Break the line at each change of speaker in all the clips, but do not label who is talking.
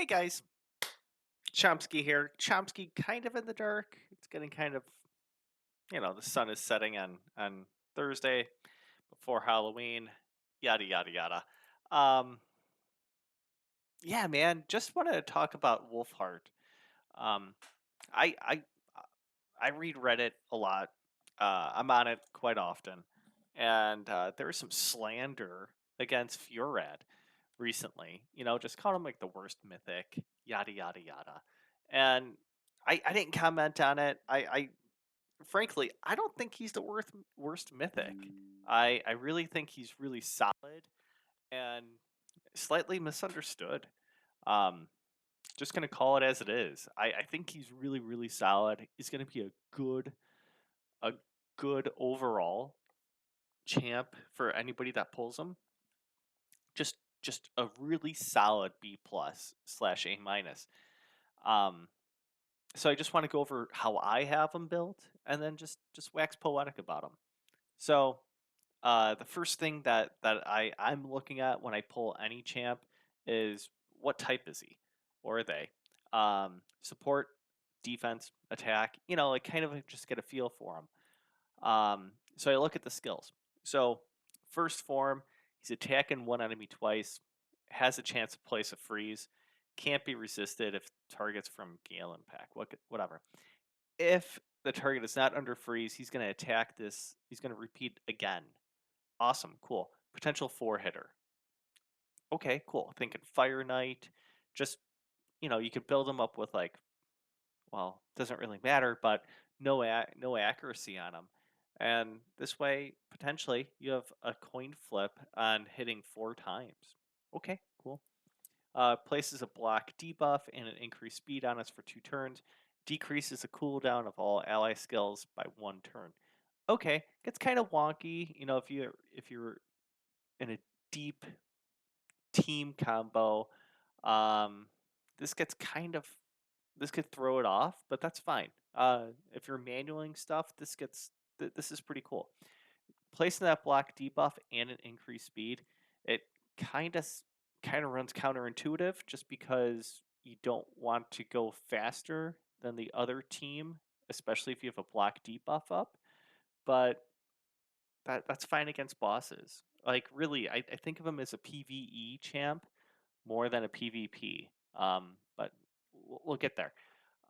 Hey guys, Chomsky here. Chomsky kind of in the dark. It's getting kind of, the sun is setting on Thursday before Halloween, yada yada yada. Um, yeah, man, just wanted to talk about Wolfheart. Um, I I I read Reddit a lot. I'm on it quite often, and there was some slander against Fjorad recently. Just called him like the worst mythic, yada yada yada. And I didn't comment on it. I frankly I don't think he's the worst mythic. I really think he's really solid and slightly misunderstood. Um, just gonna call it as it is. I think he's really solid. He's gonna be a good overall champ for anybody that pulls him. Just a really solid B plus slash A minus. Um, so I just want to go over how I have them built, and then just wax poetic about them. So the first thing that I'm looking at when I pull any champ is what type is he or are they? Support, defense, attack. Like kind of just get a feel for them. So I look at the skills. So first form, he's attacking one enemy twice, has a chance to place a freeze, can't be resisted if targets from Gale Impact, whatever. If the target is not under freeze, he's going to attack this. He's going to repeat again. Awesome, cool. Potential four hitter. Okay, cool. Thinking Fire Knight. Just, you could build him up with like, well, doesn't really matter, but no accuracy on him. And this way, potentially, you have a coin flip on hitting 4 times. Okay, cool. Places a block debuff and an increased speed on us for 2 turns. Decreases the cooldown of all ally skills by 1 turn. Okay, gets kind of wonky. If you're in a deep team combo, um, this gets kind of this could throw it off, but that's fine. If you're manualing stuff, this is pretty cool. Placing that block debuff and an increased speed, it kind of kind of runs counterintuitive just because you don't want to go faster than the other team, especially if you have a block debuff up. But that's fine against bosses. Like really, I think of him as a PvE champ more than a PvP. But we'll get there.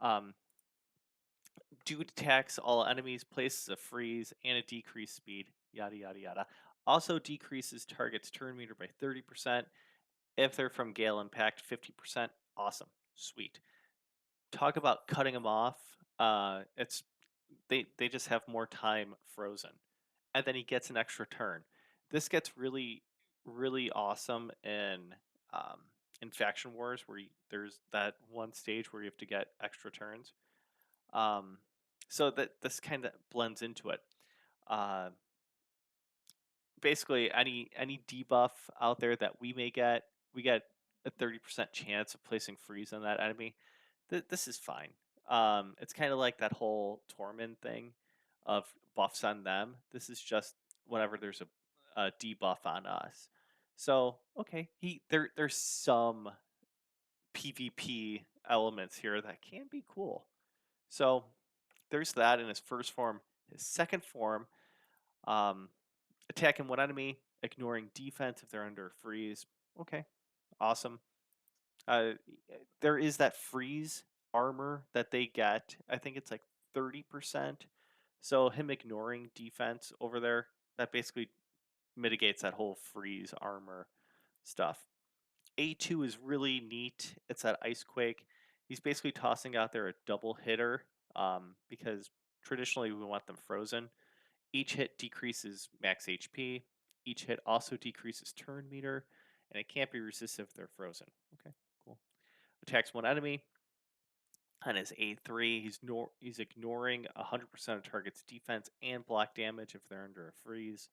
Um, Dude attacks all enemies, places a freeze, and a decreased speed, yada yada yada. Also decreases target's turn meter by 30%. If they're from Gale Impact, 50%. Awesome. Sweet. Talk about cutting them off. It's they just have more time frozen. And then he gets an extra turn. This gets really awesome um, in faction wars where there's that one stage where you have to get extra turns. Um, so that this kind of blends into it. Uh, Basically, any debuff out there that we get a 30% chance of placing freeze on that enemy. This is fine. It's kind of like that whole Torment thing of buffs on them. This is just whenever there's a debuff on us. So okay, there's some PvP elements here that can be cool. So there's that in his first form. His second form, um, attacking one enemy, ignoring defense if they're under freeze. Okay, awesome. Uh, there is that freeze armor that they get. I think it's like 30%. So him ignoring defense over there, that basically mitigates that whole freeze armor stuff. A2 is really neat. It's that ice quake. He's basically tossing out there a double hitter because traditionally we want them frozen. Each hit decreases max HP. Each hit also decreases turn meter, and it can't be resisted if they're frozen. Okay, cool. Attacks one enemy. On his A3, he's ignoring 100% of target's defense and block damage if they're under a freeze.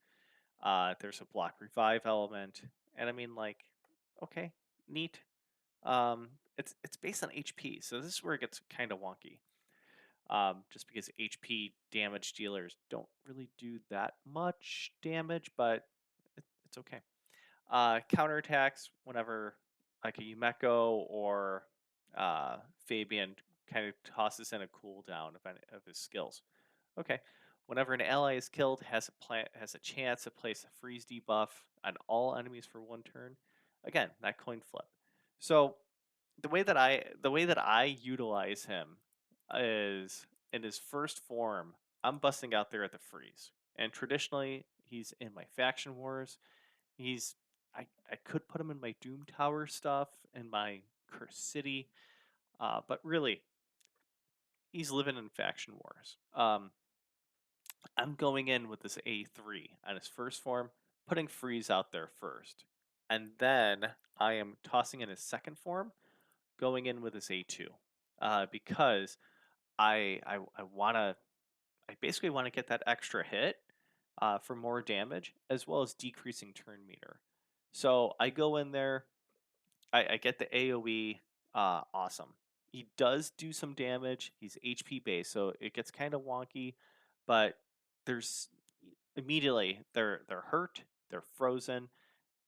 There's a block revive element, and I mean, like, okay, neat. It's based on HP, so this is where it gets kind of wonky. Just because HP damage dealers don't really do that much damage, but it's okay. Counterattacks whenever like a Yumeko or uh, Fabian kind of tosses in a cooldown of his skills. Okay. Whenever an ally is killed, has a chance to place a freeze debuff on all enemies for 1 turn. Again, that coin flip. So the way that I utilize him is in his first form. I'm busting out there at the freeze, and traditionally he's in my faction wars. He's I could put him in my Doom Tower stuff and my Cursed City, but really he's living in faction wars. I'm going in with this A3 on his first form, putting freeze out there first, and then I am tossing in his second form, going in with his A2, because I want to I basically want to get that extra hit for more damage as well as decreasing turn meter. So I go in there, I get the AOE, awesome. He does do some damage. He's HP based, so it gets kind of wonky, but there's immediately they're hurt, they're frozen,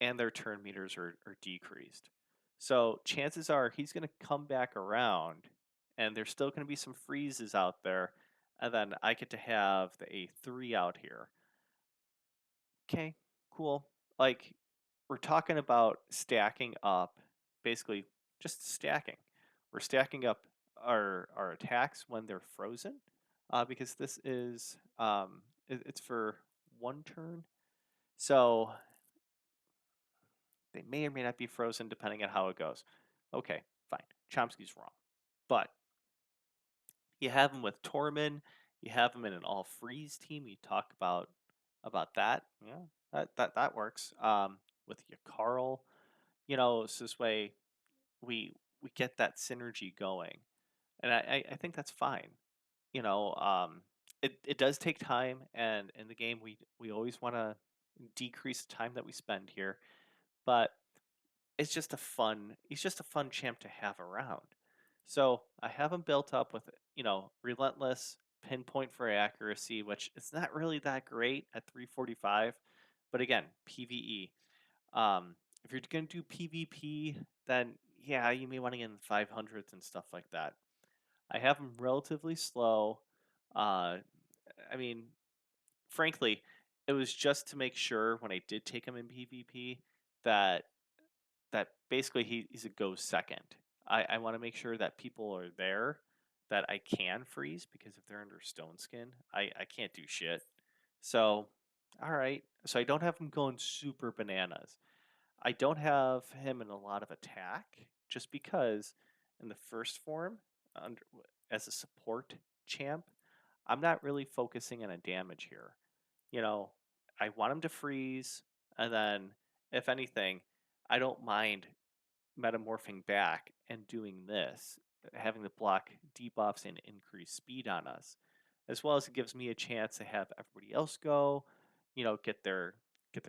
and their turn meters are decreased. So chances are he's going to come back around, and there's still going to be some freezes out there, and then I get to have the A3 out here. Okay, cool. Like, we're talking about stacking up, basically just stacking. We're stacking up our attacks when they're frozen, because this is it's for 1 turn. So they may or may not be frozen depending on how it goes. Okay, fine. Chomsky's wrong. But you have him with Tormund, you have him in an all freeze team. You talk about that. Yeah, that works. With Yakarl, so this way we get that synergy going. And I think that's fine. You know, um it does take time, and in the game we always want to decrease the time that we spend here, but he's just a fun champ to have around. So I have him built up with, relentless pinpoint for accuracy, which is not really that great at 345, but again, PvE. If you're going to do PvP, then yeah, you may want to get in the 500s and stuff like that. I have him relatively slow. Uh, I mean, frankly, it was just to make sure when I did take him in PvP that basically he's a go second. I want to make sure that people are there that I can freeze, because if they're under stone skin, I can't do shit. So, all right. So I don't have him going super bananas. I don't have him in a lot of attack, just because in the first form, under, as a support champ, I'm not really focusing on a damage here. You know, I want him to freeze, and then if anything, I don't mind metamorphing back and doing this, having the block debuffs and increase speed on us, as well as it gives me a chance to have everybody else go, get their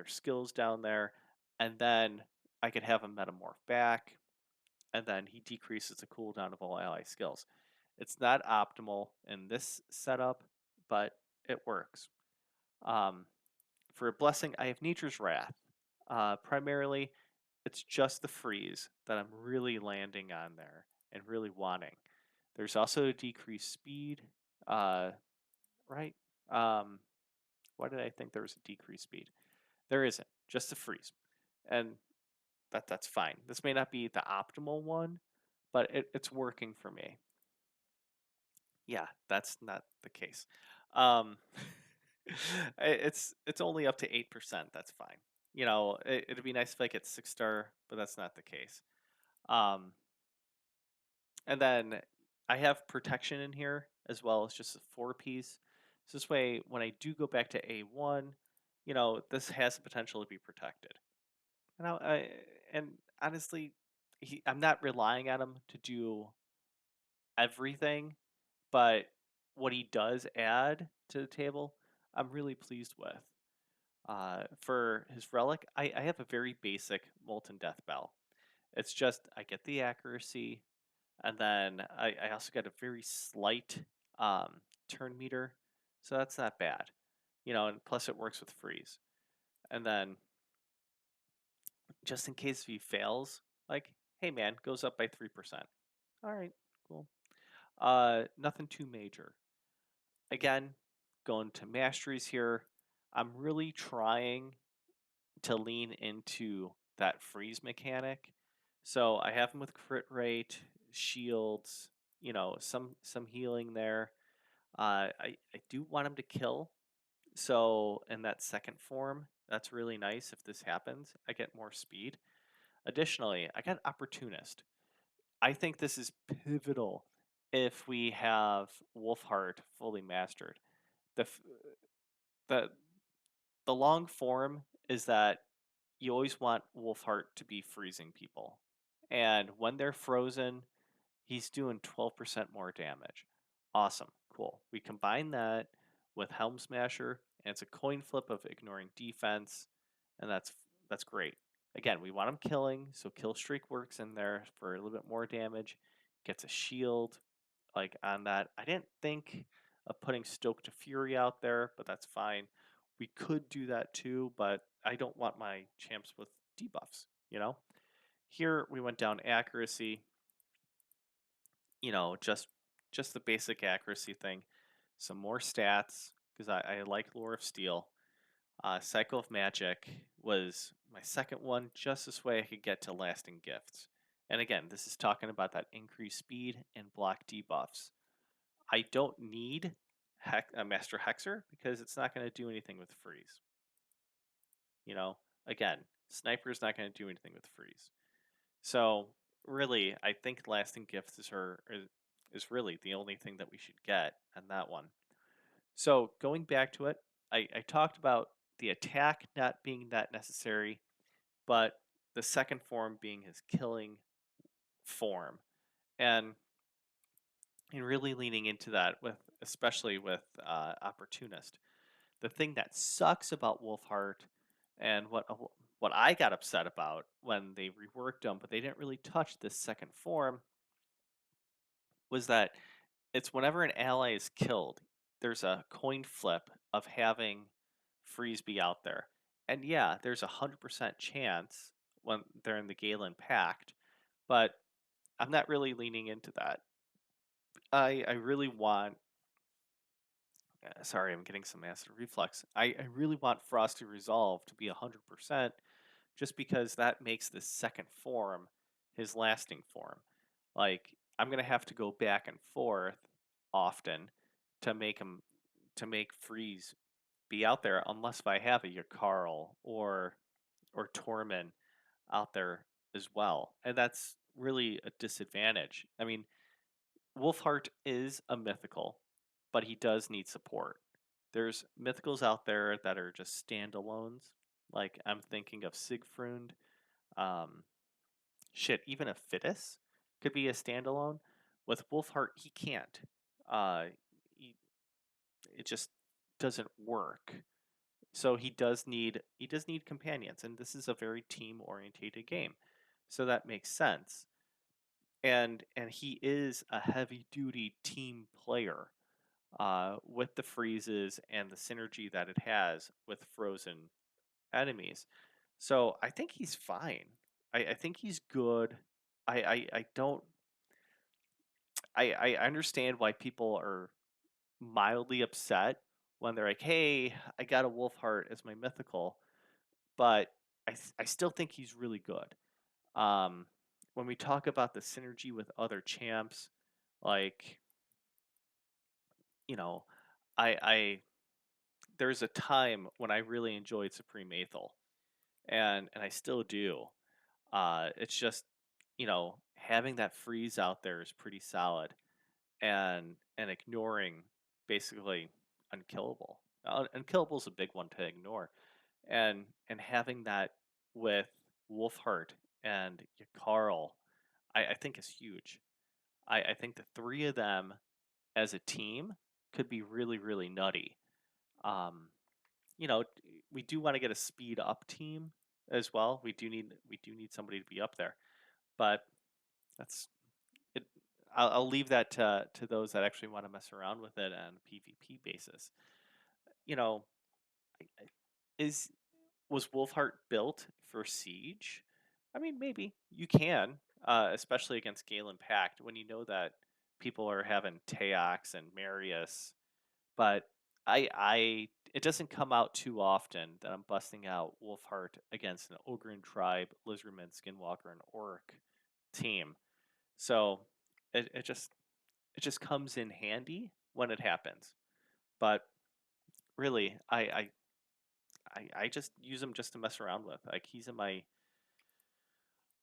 skills down there, and then I could have him metamorph back, and then he decreases the cooldown of all ally skills. It's not optimal in this setup, but it works. Um, for a blessing, I have Nature's Wrath. Primarily, it's just the freeze that I'm really landing on there and really wanting. There's also a decreased speed, uh, right? Um, why did I think there was a decreased speed? There isn't, just the freeze, and that's fine. This may not be the optimal one, but it's working for me. Yeah, that's not the case. Um, it's only up to 8%. That's fine. It'd be nice if I get 6-star, but that's not the case. Um, and then I have protection in here as well as just a 4-piece. So this way, when I do go back to A1, this has the potential to be protected. And honestly, I'm not relying on him to do everything, but what he does add to the table, I'm really pleased with. For his relic, I have a very basic Molten Death Bell. It's just I get the accuracy, and then I also get a very slight turn meter, so that's not bad. And plus it works with freeze. And then just in case if he fails, like, Hey man, goes up by 3%. All right, cool. Nothing too major. Again, going to masteries here. I'm really trying to lean into that freeze mechanic. So I have him with crit rate, shields, some healing there. I do want him to kill. So in that second form, that's really nice if this happens. I get more speed. Additionally, I got opportunist. I think this is pivotal if we have Wolfheart fully mastered. The the the long form is that you always want Wolfheart to be freezing people. And when they're frozen, he's doing 12% more damage. Awesome. Cool. We combine that with Helm Smasher, and it's a coin flip of ignoring defense, and that's great. Again, we want him killing, so kill streak works in there for a little bit more damage. Gets a shield like on that. I didn't think of putting Stoke to Fury out there, but that's fine. We could do that too, but I don't want my champs with debuffs, you know? Here we went down accuracy, just the basic accuracy thing. Some more stats, because I like Lore of Steel. Cycle of Magic was my second one, just this way I could get to Lasting Gifts. And again, this is talking about that increased speed and block debuffs. I don't need a Master Hexer because it's not going to do anything with freeze. Again, Sniper's not going to do anything with freeze. So really, I think Lasting Gifts is really the only thing that we should get on that one. So going back to it, I talked about the attack not being that necessary, but the second form being his killing form. And really leaning into that especially with Opportunist. The thing that sucks about Wolfheart and what I got upset about when they reworked him, but they didn't really touch this second form, was that it's whenever an ally is killed, there's a coin flip of having Freeze be out there. And yeah, there's 100% chance when they're in the Galen Pact, but I'm not really leaning into that. I really want. Sorry, I'm getting some acid reflux. I really want Frosty Resolve to be 100% just because that makes the second form his lasting form. Like, I'm going to have to go back and forth often to make Freeze be out there unless if I have a Yakarl or Tormund out there as well. And that's really a disadvantage. I mean, Wolfheart is a mythical, but he does need support. There's mythicals out there that are just standalones. Like I'm thinking of Sigfrund. Um, even a Fidus could be a standalone. With Wolfheart, he can't. Uh, he, it just doesn't work. So he does need companions, and this is a very team orientated game. So that makes sense. And he is a heavy duty team player with the freezes and the synergy that it has with frozen enemies. So I think he's fine. I think he's good. I don't I understand why people are mildly upset when they're like, hey, I got a Wolfheart as my mythical, but I still think he's really good. Um, when we talk about the synergy with other champs, like, you know, I there's a time when I really enjoyed Supreme Aethel, and I still do. It's just, having that freeze out there is pretty solid, and ignoring basically unkillable. Unkillable is a big one to ignore, and having that with Wolfheart and Yakarl, I think is huge. I think the three of them as a team could be really really nutty. Um, you know, we do want to get a speed up team as well. We do need somebody to be up there, but that's it. I'll leave that to those that actually want to mess around with it on a PvP basis. You know, is was Wolfheart built for Siege? I mean, maybe you can. especially against Galen Pact when you know that people are having Teox and Marius, but I it doesn't come out too often that I'm busting out Wolfheart against an Ogryn tribe, Lizardman, Skinwalker, and Orc team. So it just comes in handy when it happens. But really, I just use him just to mess around with. Like he's in my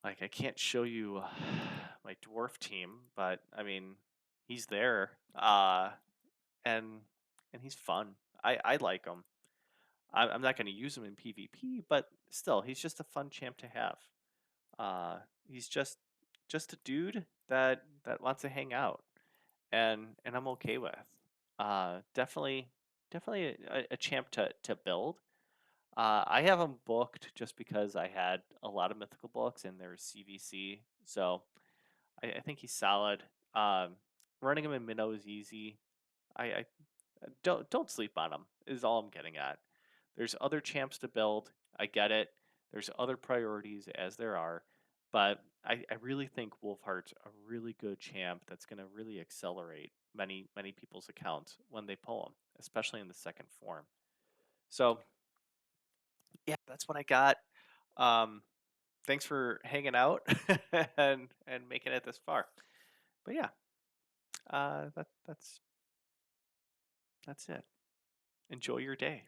like I can't show you my dwarf team, but I mean he's there. And and he's fun. I like him. I'm not going to use him in PvP, but still, he's just a fun champ to have. He's just a dude that wants to hang out, and I'm okay with. Definitely a champ to build. I have him booked just because I had a lot of mythical books and there's CVC, so I think he's solid. Um, Running him in minnow is easy. I don't sleep on him is all I'm getting at. There's other champs to build. I get it. There's other priorities as there are, but I really think Wolfheart's a really good champ that's going to really accelerate many people's accounts when they pull him, especially in the second form. So yeah, that's what I got. Um, Thanks for hanging out and making it this far. But yeah, that's it. Enjoy your day.